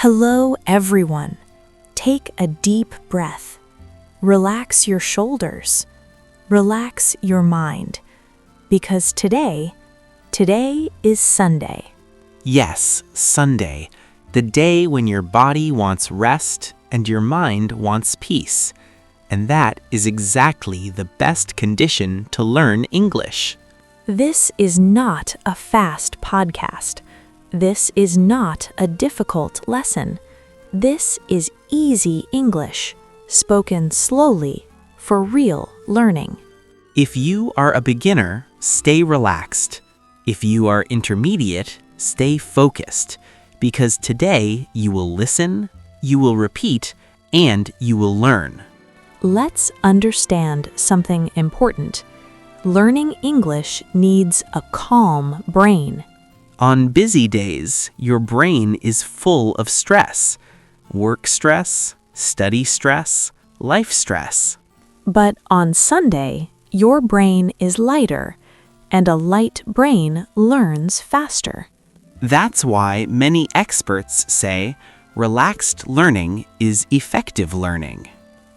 Hello, everyone. Take a deep breath. Relax your shoulders. Relax your mind. Because today is Sunday. Yes, Sunday, the day when your body wants rest and your mind wants peace. And that is exactly the best condition to learn English. This is not a fast podcast. This is not a difficult lesson. This is easy English, spoken slowly for real learning. If you are a beginner, stay relaxed. If you are intermediate, stay focused. Because today you will listen, you will repeat, and you will learn. Let's understand something important. Learning English needs a calm brain. On busy days, your brain is full of stress. Work stress, study stress, life stress. But on Sunday, your brain is lighter, and a light brain learns faster. That's why many experts say relaxed learning is effective learning.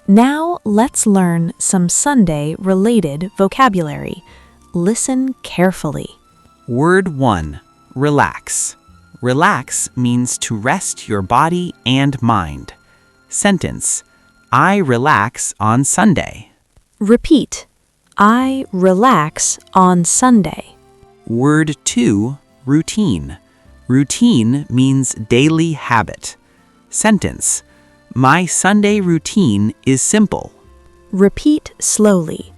Now let's learn some Sunday-related vocabulary. Listen carefully. Word 1. Relax. Relax means to rest your body and mind. Sentence. I relax on Sunday. Repeat. I relax on Sunday. Word 2. Routine. Routine means daily habit. Sentence. My Sunday routine is simple. Repeat slowly.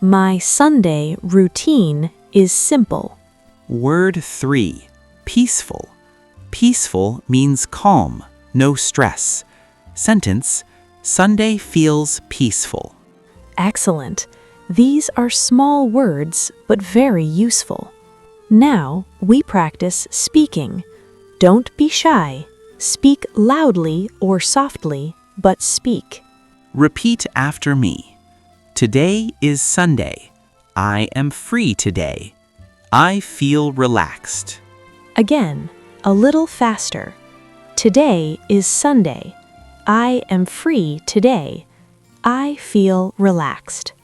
My Sunday routine is simple. Word 3. Peaceful. Peaceful means calm, no stress. Sentence. Sunday feels peaceful. Excellent. These are small words, but very useful. Now we practice speaking. Don't be shy. Speak loudly or softly, but speak. Repeat after me. Today is Sunday. I am free today. I feel relaxed. Again, a little faster. Today is Sunday. I am free today. I feel relaxed.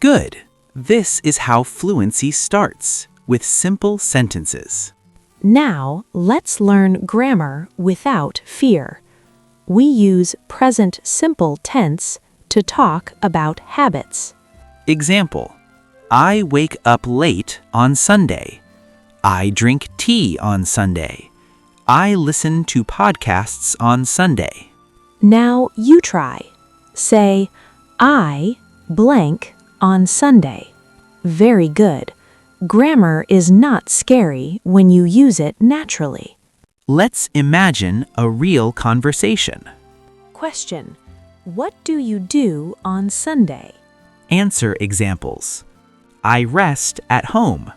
Good. This is how fluency starts, with simple sentences. Now, let's learn grammar without fear. We use present simple tense to talk about habits. Example. I wake up late on Sunday. I drink tea on Sunday. I listen to podcasts on Sunday. Now you try. Say, I blank on Sunday. Very good. Grammar is not scary when you use it naturally. Let's imagine a real conversation. Question. What do you do on Sunday? Answer examples. I rest at home.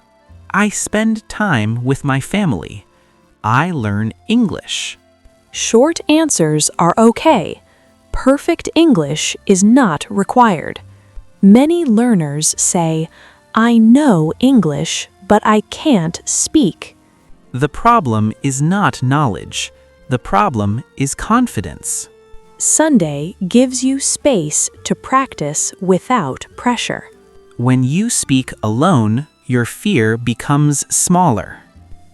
I spend time with my family. I learn English. Short answers are okay. Perfect English is not required. Many learners say, I know English, but I can't speak. The problem is not knowledge. The problem is confidence. Sunday gives you space to practice without pressure. When you speak alone, your fear becomes smaller.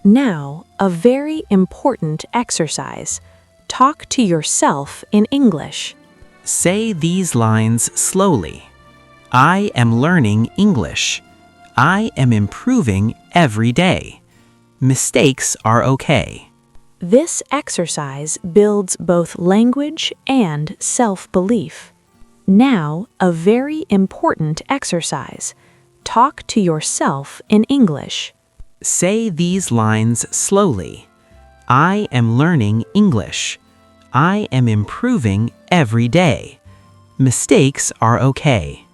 Now, a very important exercise. Talk to yourself in English. Say these lines slowly. I am learning English. I am improving every day. Mistakes are okay. This exercise builds both language and self-belief. Now, a very important exercise. Talk to yourself in English. Say these lines slowly. I am learning English. I am improving every day. Mistakes are okay.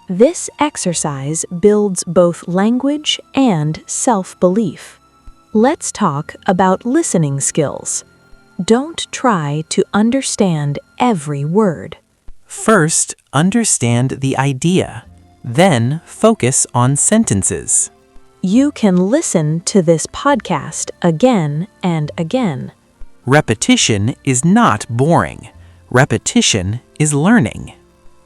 This exercise builds both language and self-belief. Let's talk about listening skills. Don't try to understand every word. First, understand the idea. Then, focus on sentences. You can listen to this podcast again and again. Repetition is not boring. Repetition is learning.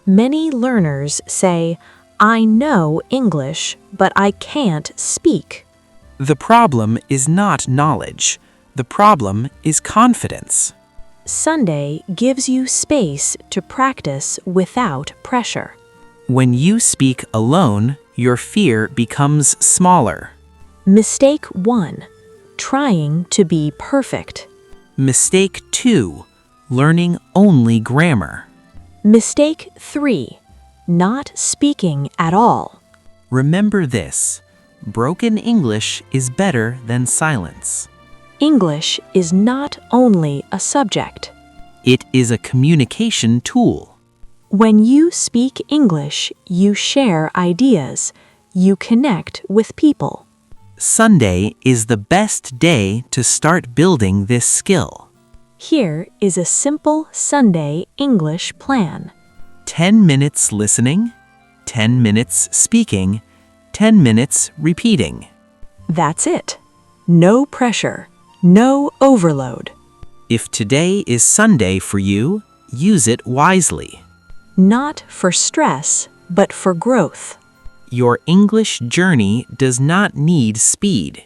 Many learners say, I know English, but I can't speak. The problem is not knowledge. The problem is confidence. Sunday gives you space to practice without pressure. When you speak alone, your fear becomes smaller. Mistake 1. Trying to be perfect. Mistake 2. Learning only grammar. Mistake 3. Not speaking at all. Remember this: broken English is better than silence. English is not only a subject. It is a communication tool. When you speak English, you share ideas. You connect with people. Sunday is the best day to start building this skill. Here is a simple Sunday English plan. 10 minutes listening, 10 minutes speaking, 10 minutes repeating. That's it. No pressure, no overload. If today is Sunday for you, use it wisely. Not for stress, but for growth. Your English journey does not need speed.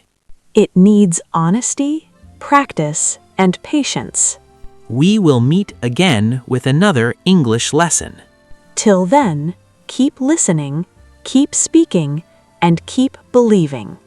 It needs honesty, practice, and patience. We will meet again with another English lesson. Till then, keep listening, keep speaking, and keep believing.